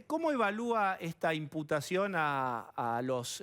¿Cómo evalúa esta imputación a los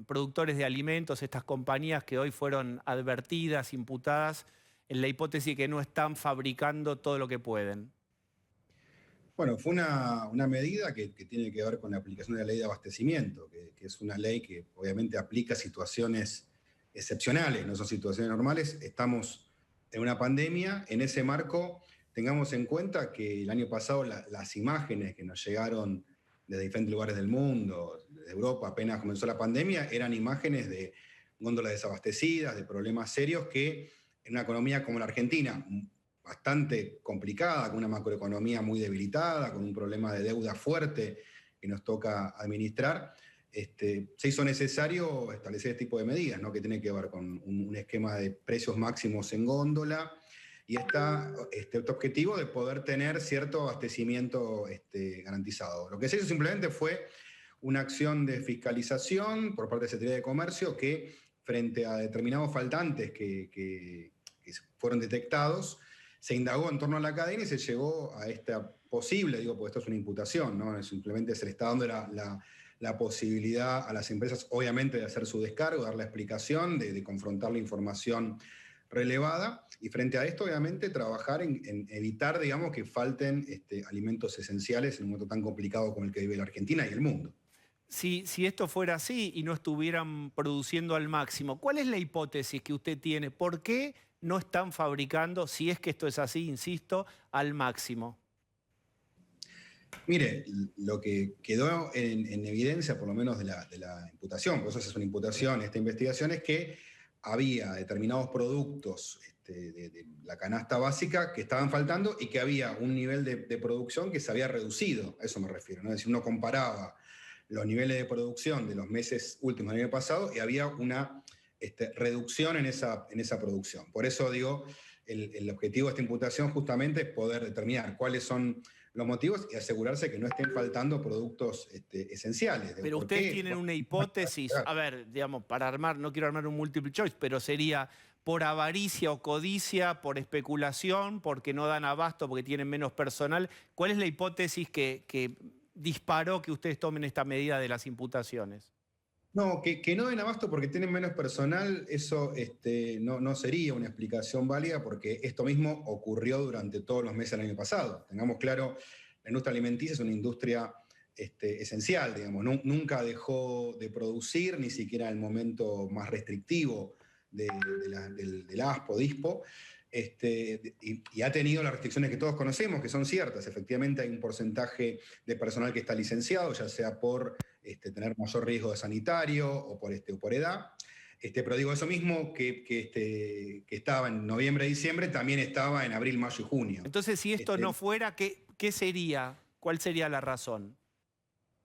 productores de alimentos, estas compañías que hoy fueron advertidas, imputadas, en la hipótesis de que no están fabricando todo lo que pueden? Bueno, fue una medida que tiene que ver con la aplicación de la ley de abastecimiento, que es una ley que obviamente aplica a situaciones excepcionales, no son situaciones normales. Estamos en una pandemia, en ese marco tengamos en cuenta que el año pasado las imágenes que nos llegaron desde diferentes lugares del mundo, de Europa, apenas comenzó la pandemia, eran imágenes de góndolas desabastecidas, de problemas serios que en una economía como la Argentina, bastante complicada, con una macroeconomía muy debilitada, con un problema de deuda fuerte que nos toca administrar, se hizo necesario establecer este tipo de medidas, ¿no? Que tiene que ver con un esquema de precios máximos en góndola y este objetivo de poder tener cierto abastecimiento garantizado. Lo que se hizo simplemente fue una acción de fiscalización por parte de la Secretaría de Comercio que, frente a determinados faltantes que fueron detectados, se indagó en torno a la cadena y se llegó a esta posible, digo, porque esto es una imputación, ¿no? Simplemente se le está dando la posibilidad a las empresas, obviamente, de hacer su descargo, dar la explicación, de confrontar la información relevada, y frente a esto, obviamente, trabajar en evitar, digamos, que falten alimentos esenciales en un momento tan complicado como el que vive la Argentina y el mundo. Si esto fuera así y no estuvieran produciendo al máximo, ¿cuál es la hipótesis que usted tiene? ¿Por qué no están fabricando, si es que esto es así, insisto, al máximo? Mire, lo que quedó en evidencia, por lo menos de la imputación, por eso es una imputación, esta investigación, es que había determinados productos de la canasta básica que estaban faltando y que había un nivel de producción que se había reducido, a eso me refiero, ¿no? Es decir, uno comparaba los niveles de producción de los meses últimos del año pasado y había una reducción en esa producción. Por eso digo, el objetivo de esta imputación justamente es poder determinar cuáles son los motivos y asegurarse que no estén faltando productos esenciales. Pero ¿Por ustedes qué? tienen una hipótesis, a ver, digamos, para armar, no quiero armar un multiple choice, pero sería por avaricia o codicia, por especulación, porque no dan abasto, porque tienen menos personal. ¿Cuál es la hipótesis que disparó que ustedes tomen esta medida de las imputaciones? No, que no den abasto porque tienen menos personal, eso no sería una explicación válida porque esto mismo ocurrió durante todos los meses del año pasado. Tengamos claro, la industria alimenticia es una industria esencial, digamos, nunca dejó de producir, ni siquiera en el momento más restrictivo del ASPO, DISPO, y ha tenido las restricciones que todos conocemos, que son ciertas. Efectivamente hay un porcentaje de personal que está licenciado, ya sea por tener mayor riesgo de sanitario o por edad. Pero digo, eso mismo que estaba en noviembre, diciembre, también estaba en abril, mayo y junio. Entonces, si esto no fuera, ¿qué sería? ¿Cuál sería la razón?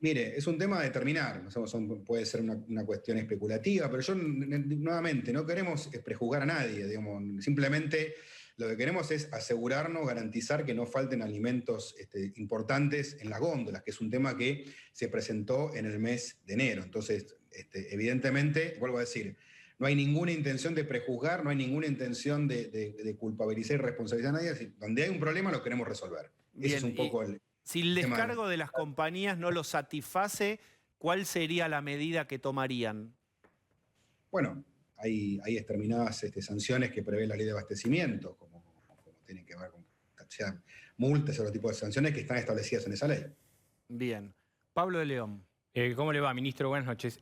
Mire, es un tema a determinar, puede ser una cuestión especulativa, pero yo nuevamente no queremos prejuzgar a nadie, digamos, simplemente lo que queremos es asegurarnos, garantizar que no falten alimentos importantes en las góndolas, que es un tema que se presentó en el mes de enero. Entonces, evidentemente, vuelvo a decir, no hay ninguna intención de prejuzgar, no hay ninguna intención de culpabilizar y responsabilizar a nadie. Donde hay un problema lo queremos resolver. Ese es Bien, un y poco el si el tema. descargo de las compañías no lo satisface, ¿cuál sería la medida que tomarían? Bueno, hay determinadas sanciones que prevé la ley de abastecimiento, como tienen que ver con sean multas o otro tipo de sanciones que están establecidas en esa ley. Bien. Pablo de León. ¿Cómo le va, ministro? Buenas noches.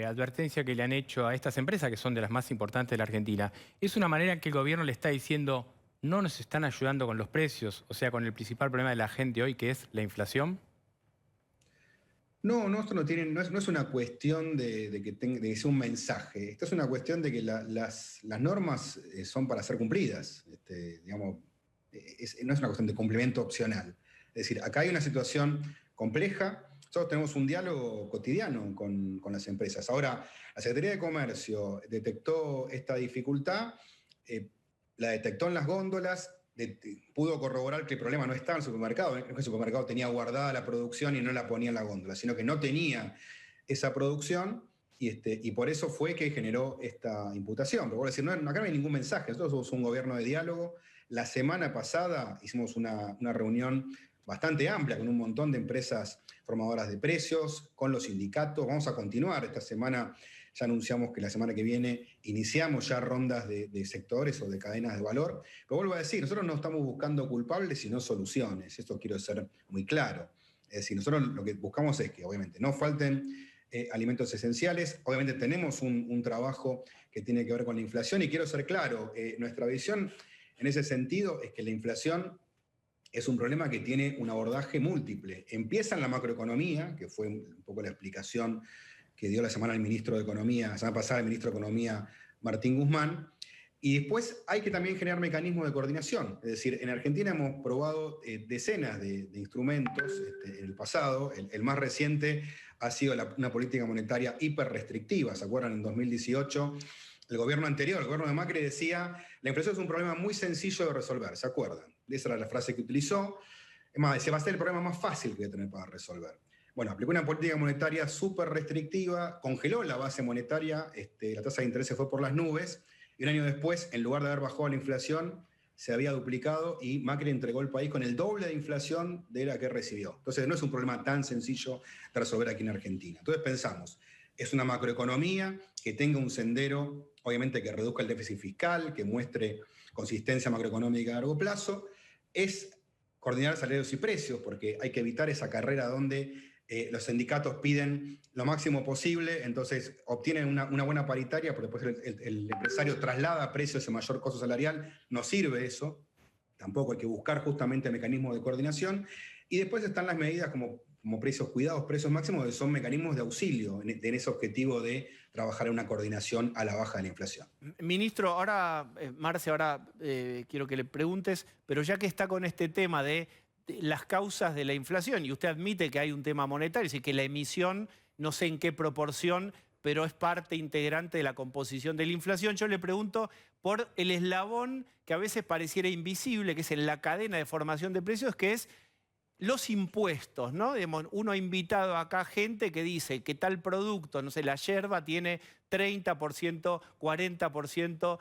Advertencia que le han hecho a estas empresas, que son de las más importantes de la Argentina, ¿es una manera en que el gobierno le está diciendo no nos están ayudando con los precios, o sea, con el principal problema de la gente hoy, que es la inflación? No, esto no es una cuestión de que sea un mensaje. Esto es una cuestión de que las normas son para ser cumplidas. Digamos, no es una cuestión de cumplimiento opcional. Es decir, acá hay una situación compleja. Nosotros tenemos un diálogo cotidiano con las empresas. Ahora, la Secretaría de Comercio detectó esta dificultad, la detectó en las góndolas, pudo corroborar que el problema no estaba en el supermercado, no es que el supermercado tenía guardada la producción y no la ponía en la góndola, sino que no tenía esa producción y por eso fue que generó esta imputación. Pero voy a decir, acá no hay ningún mensaje, nosotros somos un gobierno de diálogo. La semana pasada hicimos una reunión bastante amplia, con un montón de empresas formadoras de precios, con los sindicatos. Vamos a continuar. Esta semana ya anunciamos que la semana que viene iniciamos ya rondas de sectores o de cadenas de valor. Pero vuelvo a decir, nosotros no estamos buscando culpables, sino soluciones. Esto quiero ser muy claro. Es decir, nosotros lo que buscamos es que obviamente no falten alimentos esenciales. Obviamente tenemos un trabajo que tiene que ver con la inflación y quiero ser claro, nuestra visión en ese sentido es que la inflación es un problema que tiene un abordaje múltiple. Empieza en la macroeconomía, que fue un poco la explicación que dio la semana la semana pasada el ministro de Economía Martín Guzmán, y después hay que también generar mecanismos de coordinación. Es decir, en Argentina hemos probado decenas de instrumentos en el pasado. El más reciente ha sido una política monetaria hiper restrictiva. ¿Se acuerdan? En 2018, el gobierno anterior, el gobierno de Macri, decía, la inflación es un problema muy sencillo de resolver. ¿Se acuerdan? Esa era la frase que utilizó. Es más, decía, va a ser el problema más fácil que voy a tener para resolver. Bueno, aplicó una política monetaria súper restrictiva, congeló la base monetaria, la tasa de interés se fue por las nubes, y un año después, en lugar de haber bajado la inflación, se había duplicado y Macri entregó el país con el doble de inflación de la que recibió. Entonces no es un problema tan sencillo de resolver aquí en Argentina. Entonces pensamos, es una macroeconomía que tenga un sendero, obviamente que reduzca el déficit fiscal, que muestre consistencia macroeconómica a largo plazo, es coordinar salarios y precios, porque hay que evitar esa carrera donde los sindicatos piden lo máximo posible, entonces obtienen una buena paritaria, porque después el empresario traslada precios en mayor costo salarial, no sirve eso, tampoco hay que buscar justamente mecanismos de coordinación, y después están las medidas como precios cuidados, precios máximos, que son mecanismos de auxilio en ese objetivo de trabajar en una coordinación a la baja de la inflación. Ministro, ahora, Marce, quiero que le preguntes, pero ya que está con este tema de las causas de la inflación, y usted admite que hay un tema monetario, es decir, que la emisión, no sé en qué proporción, pero es parte integrante de la composición de la inflación, yo le pregunto por el eslabón que a veces pareciera invisible, que es en la cadena de formación de precios, que es los impuestos, ¿no? Uno ha invitado acá gente que dice que tal producto, no sé, la yerba tiene 30%, 40%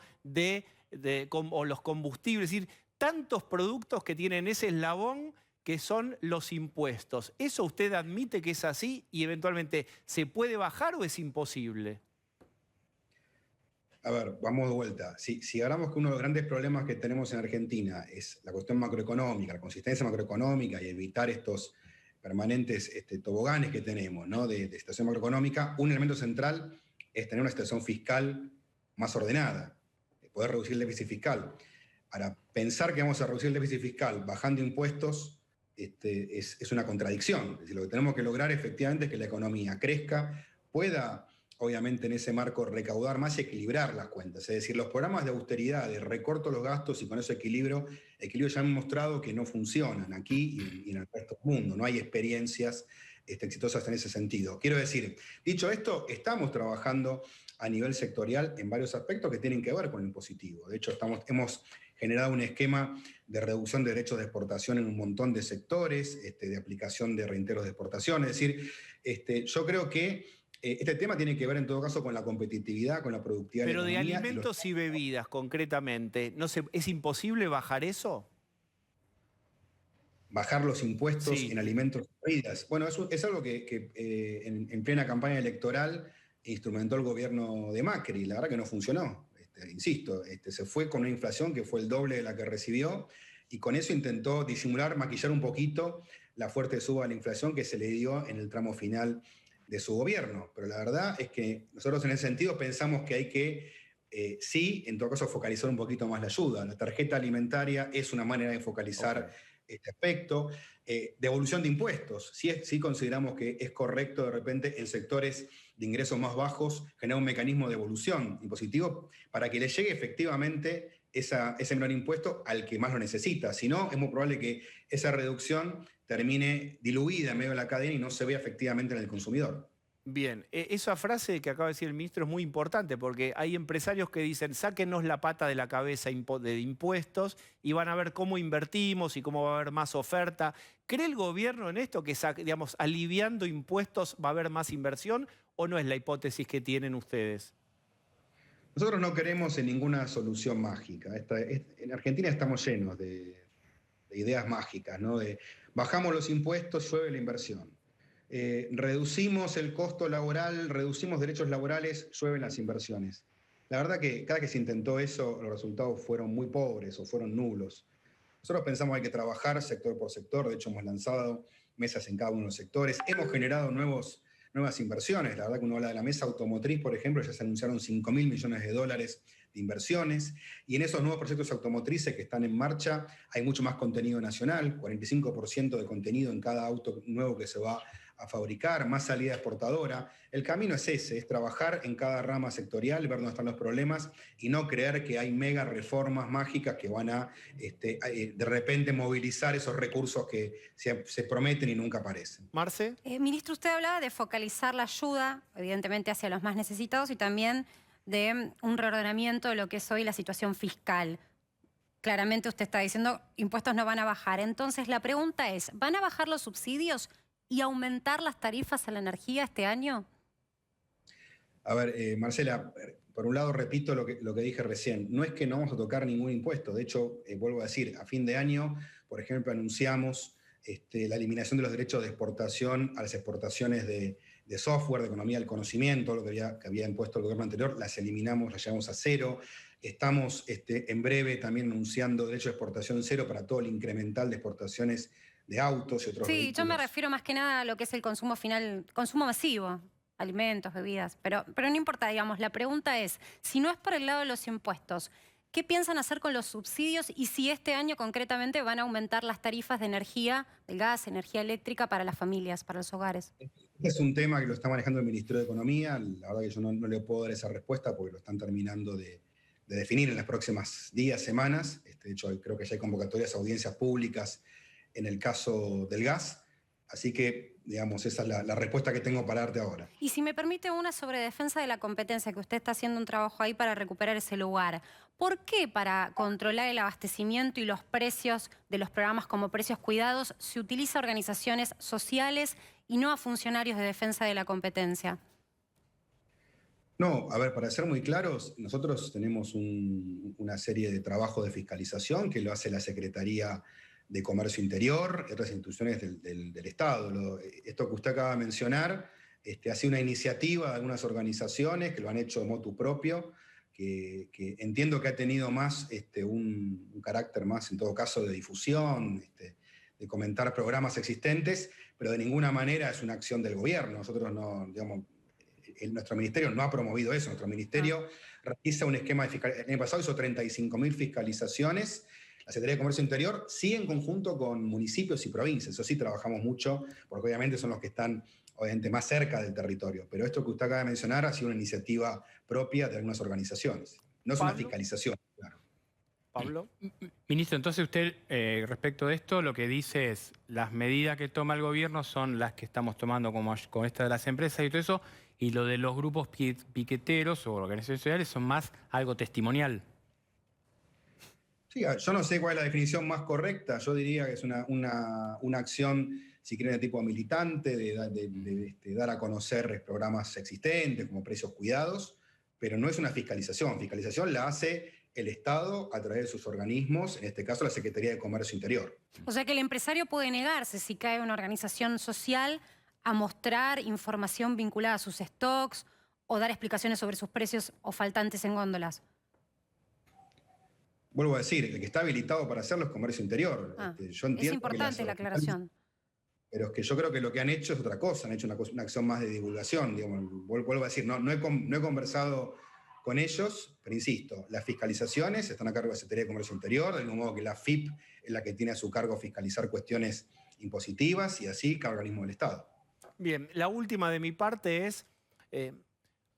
o los combustibles, es decir, tantos productos que tienen ese eslabón que son los impuestos. ¿Eso usted admite que es así y eventualmente se puede bajar o es imposible? A ver, vamos de vuelta. Si hablamos que uno de los grandes problemas que tenemos en Argentina es la cuestión macroeconómica, la consistencia macroeconómica y evitar estos permanentes toboganes que tenemos, ¿no? de situación macroeconómica, un elemento central es tener una situación fiscal más ordenada, poder reducir el déficit fiscal. Ahora, pensar que vamos a reducir el déficit fiscal bajando impuestos es una contradicción. Es decir, lo que tenemos que lograr efectivamente es que la economía crezca, pueda obviamente en ese marco recaudar más y equilibrar las cuentas. Es decir, los programas de austeridad, de recorto los gastos y con eso equilibrio ya han mostrado que no funcionan aquí y en el resto del mundo. No hay experiencias exitosas en ese sentido. Quiero decir, dicho esto, estamos trabajando a nivel sectorial en varios aspectos que tienen que ver con lo impositivo. De hecho, hemos generado un esquema de reducción de derechos de exportación en un montón de sectores, de aplicación de reintegros de exportación. Es decir, yo creo que este tema tiene que ver en todo caso con la competitividad, con la productividad de la economía. Pero de alimentos y bebidas concretamente, ¿es imposible bajar eso? Bajar los impuestos Sí. en alimentos y bebidas. Bueno, eso es algo que en plena campaña electoral instrumentó el gobierno de Macri. La verdad que no funcionó. Insisto, se fue con una inflación que fue el doble de la que recibió y con eso intentó disimular, maquillar un poquito la fuerte suba de la inflación que se le dio en el tramo final de su gobierno. Pero la verdad es que nosotros en ese sentido pensamos que hay que, sí, en todo caso, focalizar un poquito más la ayuda. La tarjeta alimentaria es una manera de focalizar este aspecto. Devolución de impuestos. Sí consideramos que es correcto de repente en sectores de ingresos más bajos generar un mecanismo de devolución impositivo para que le llegue efectivamente ese menor impuesto al que más lo necesita. Si no, es muy probable que esa reducción termine diluida en medio de la cadena y no se vea efectivamente en el consumidor. Bien, esa frase que acaba de decir el ministro es muy importante porque hay empresarios que dicen, sáquenos la pata de la cabeza de impuestos y van a ver cómo invertimos y cómo va a haber más oferta. ¿Cree el gobierno en esto que, digamos, aliviando impuestos va a haber más inversión o no es la hipótesis que tienen ustedes? Nosotros no queremos en ninguna solución mágica. En Argentina estamos llenos de ideas mágicas, ¿no? Bajamos los impuestos, llueve la inversión. Reducimos el costo laboral, reducimos derechos laborales, llueven las inversiones. La verdad que cada que se intentó eso, los resultados fueron muy pobres o fueron nulos. Nosotros pensamos que hay que trabajar sector por sector, de hecho hemos lanzado mesas en cada uno de los sectores, hemos generado nuevas inversiones. La verdad que uno habla de la mesa automotriz, por ejemplo, ya se anunciaron $5.000 millones de inversiones, y en esos nuevos proyectos automotrices que están en marcha hay mucho más contenido nacional, 45% de contenido en cada auto nuevo que se va a fabricar, más salida exportadora. El camino es ese, es trabajar en cada rama sectorial, ver dónde están los problemas y no creer que hay mega reformas mágicas que van a de repente movilizar esos recursos que se prometen y nunca aparecen. Marce. Ministro, usted hablaba de focalizar la ayuda, evidentemente, hacia los más necesitados y también de un reordenamiento de lo que es hoy la situación fiscal. Claramente usted está diciendo impuestos no van a bajar. Entonces la pregunta es, ¿van a bajar los subsidios y aumentar las tarifas a la energía este año? A ver, Marcela, por un lado repito lo que dije recién, no es que no vamos a tocar ningún impuesto, de hecho, vuelvo a decir, a fin de año, por ejemplo, anunciamos la eliminación de los derechos de exportación a las exportaciones de software, de economía del conocimiento, lo que había impuesto el gobierno anterior, las eliminamos, las llevamos a cero. Estamos en breve también anunciando derecho de exportación cero para todo el incremental de exportaciones de autos y otros vehículos. Sí, yo me refiero más que nada a lo que es el consumo final, consumo masivo, alimentos, bebidas, pero no importa, digamos, la pregunta es, si no es por el lado de los impuestos, ¿qué piensan hacer con los subsidios y si este año concretamente van a aumentar las tarifas de energía, del gas, energía eléctrica para las familias, para los hogares? Este es un tema que lo está manejando el Ministerio de Economía, la verdad que yo no le puedo dar esa respuesta porque lo están terminando de definir en las próximas días, semanas. De hecho, creo que ya hay convocatorias a audiencias públicas en el caso del gas. Así que, digamos, esa es la respuesta que tengo para darte ahora. Y si me permite una sobre defensa de la competencia, que usted está haciendo un trabajo ahí para recuperar ese lugar. ¿Por qué para controlar el abastecimiento y los precios de los programas como Precios Cuidados se utiliza a organizaciones sociales y no a funcionarios de defensa de la competencia? No, a ver, para ser muy claros, nosotros tenemos una serie de trabajos de fiscalización que lo hace la Secretaría de Comercio Interior y otras instituciones del Estado. Esto que usted acaba de mencionar ha sido una iniciativa de algunas organizaciones que lo han hecho de motu propio, que entiendo que ha tenido más un carácter más, en todo caso, de difusión, de comentar programas existentes, pero de ninguna manera es una acción del gobierno. Nosotros no, digamos, nuestro ministerio no ha promovido eso. Nuestro ministerio realiza un esquema de fiscalización. El año pasado hizo 35.000 fiscalizaciones. La Secretaría de Comercio Interior sí en conjunto con municipios y provincias. Eso sí trabajamos mucho, porque obviamente son los que están obviamente más cerca del territorio. Pero esto que usted acaba de mencionar ha sido una iniciativa propia de algunas organizaciones. No es una fiscalización, claro. Pablo. Ministro, entonces usted, respecto de esto, lo que dice es, las medidas que toma el gobierno son las que estamos tomando con esta de las empresas y todo eso, y lo de los grupos piqueteros o organizaciones sociales son más algo testimonial. Sí, yo no sé cuál es la definición más correcta. Yo diría que es una acción, si quieren, de tipo militante, de dar a conocer programas existentes como Precios Cuidados, pero no es una fiscalización. Fiscalización la hace el Estado a través de sus organismos, en este caso la Secretaría de Comercio Interior. O sea que el empresario puede negarse, si cae una organización social, a mostrar información vinculada a sus stocks o dar explicaciones sobre sus precios o faltantes en góndolas. Vuelvo a decir, el que está habilitado para hacerlo es Comercio Interior. Yo entiendo es importante la aclaración. Pero es que yo creo que lo que han hecho es otra cosa, han hecho una acción más de divulgación. Digamos. Vuelvo a decir, no he conversado con ellos, pero insisto, las fiscalizaciones están a cargo de la Secretaría de Comercio Interior, del mismo modo que la FIP es la que tiene a su cargo fiscalizar cuestiones impositivas y así cada organismo del Estado. Bien, la última de mi parte es,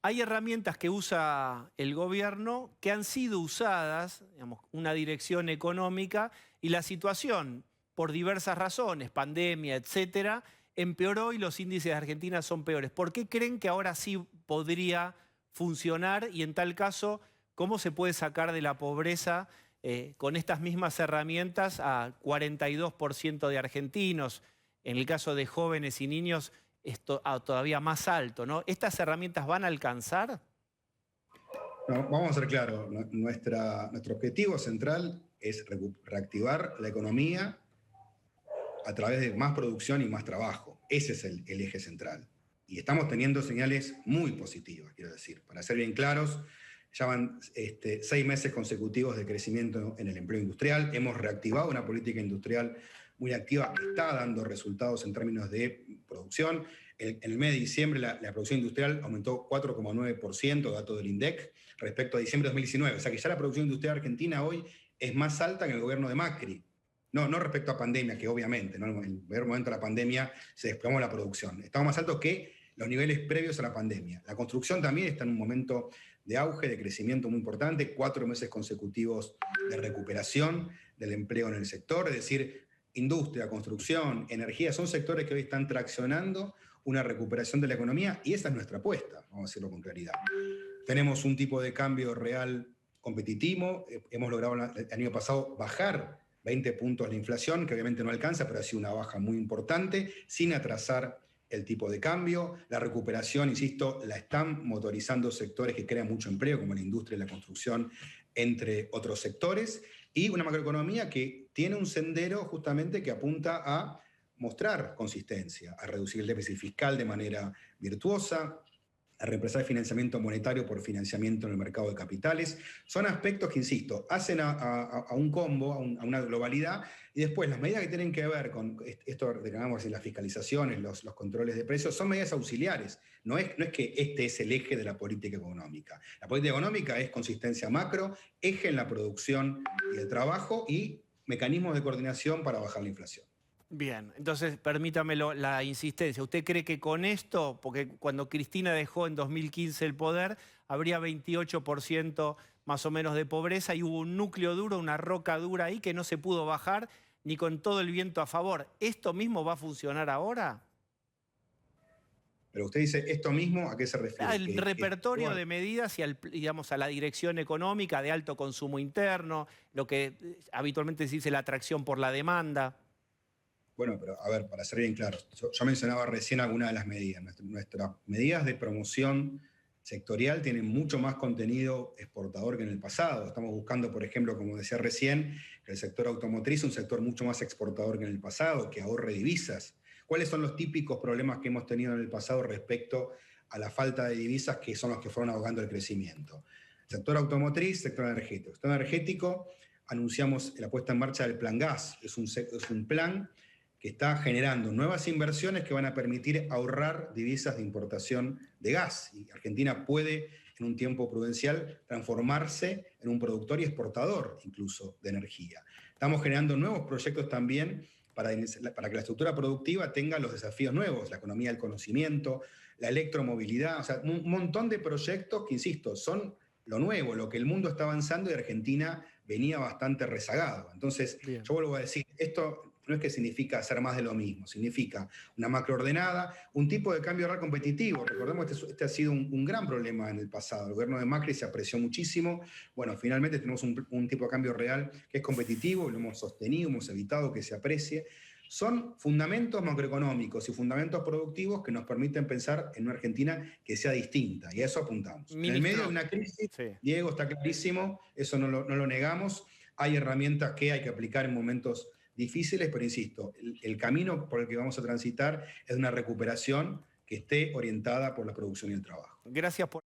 hay herramientas que usa el gobierno que han sido usadas, digamos, una dirección económica, y la situación, por diversas razones, pandemia, etcétera, empeoró y los índices de Argentina son peores. ¿Por qué creen que ahora sí podría funcionar? Y en tal caso, ¿cómo se puede sacar de la pobreza con estas mismas herramientas a 42% de argentinos? En el caso de jóvenes y niños, esto todavía más alto, ¿no? ¿Estas herramientas van a alcanzar? No, vamos a ser claros, nuestro objetivo central es reactivar la economía a través de más producción y más trabajo. Ese es el eje central. Y estamos teniendo señales muy positivas, quiero decir. Para ser bien claros, ya van 6 meses consecutivos de crecimiento en el empleo industrial. Hemos reactivado una política industrial muy activa que está dando resultados en términos de producción. En el mes de diciembre la producción industrial aumentó 4,9%, dato del INDEC, respecto a diciembre de 2019. O sea que ya la producción industrial argentina hoy es más alta que en el gobierno de Macri. No respecto a pandemia, que obviamente, ¿no? En el primer momento de la pandemia se desplomó la producción. Estamos más altos que los niveles previos a la pandemia. La construcción también está en un momento de auge, de crecimiento muy importante, 4 meses consecutivos de recuperación del empleo en el sector, es decir, industria, construcción, energía, son sectores que hoy están traccionando una recuperación de la economía y esa es nuestra apuesta, vamos a decirlo con claridad. Tenemos un tipo de cambio real competitivo, hemos logrado el año pasado bajar 20 puntos la inflación, que obviamente no alcanza, pero ha sido una baja muy importante, sin atrasar el tipo de cambio. La recuperación, insisto, la están motorizando sectores que crean mucho empleo, como la industria y la construcción, entre otros sectores, y una macroeconomía que tiene un sendero justamente que apunta a mostrar consistencia, a reducir el déficit fiscal de manera virtuosa, a reemplazar el financiamiento monetario por financiamiento en el mercado de capitales. Son aspectos que, insisto, hacen a un combo, a una globalidad, y después las medidas que tienen que ver con esto que llamamos las fiscalizaciones, los controles de precios, son medidas auxiliares. No es que este es el eje de la política económica. La política económica es consistencia macro, eje en la producción y el trabajo y mecanismos de coordinación para bajar la inflación. Bien, entonces permítamelo la insistencia. ¿Usted cree que con esto, porque cuando Cristina dejó en 2015 el poder, habría 28% más o menos de pobreza y hubo un núcleo duro, una roca dura ahí que no se pudo bajar ni con todo el viento a favor? ¿Esto mismo va a funcionar ahora? Pero usted dice, ¿esto mismo a qué se refiere? El repertorio de medidas y digamos, a la dirección económica de alto consumo interno, lo que habitualmente se dice la atracción por la demanda. Bueno, pero a ver, para ser bien claro, yo mencionaba recién algunas de las medidas. Nuestras medidas de promoción sectorial tienen mucho más contenido exportador que en el pasado. Estamos buscando, por ejemplo, como decía recién, que el sector automotriz es un sector mucho más exportador que en el pasado, que ahorre divisas. ¿Cuáles son los típicos problemas que hemos tenido en el pasado respecto a la falta de divisas que son los que fueron ahogando el crecimiento? Sector automotriz, sector energético. Sector energético, anunciamos la puesta en marcha del Plan Gas. Es un plan que está generando nuevas inversiones que van a permitir ahorrar divisas de importación de gas. Y Argentina puede, en un tiempo prudencial, transformarse en un productor y exportador incluso de energía. Estamos generando nuevos proyectos también para que la estructura productiva tenga los desafíos nuevos, la economía del conocimiento, la electromovilidad, o sea, un montón de proyectos que, insisto, son lo nuevo, lo que el mundo está avanzando y Argentina venía bastante rezagado. Entonces, Bien. yo vuelvo a decir, esto no es que significa hacer más de lo mismo, significa una macroordenada, un tipo de cambio real competitivo. Recordemos que este ha sido un gran problema en el pasado. El gobierno de Macri se apreció muchísimo. Bueno, finalmente tenemos un tipo de cambio real que es competitivo, lo hemos sostenido, hemos evitado que se aprecie. Son fundamentos macroeconómicos y fundamentos productivos que nos permiten pensar en una Argentina que sea distinta, y a eso apuntamos. En el medio de una crisis, Sí. Diego, está clarísimo, eso no lo negamos, hay herramientas que hay que aplicar en momentos difíciles, pero insisto, el camino por el que vamos a transitar es una recuperación que esté orientada por la producción y el trabajo. Gracias por...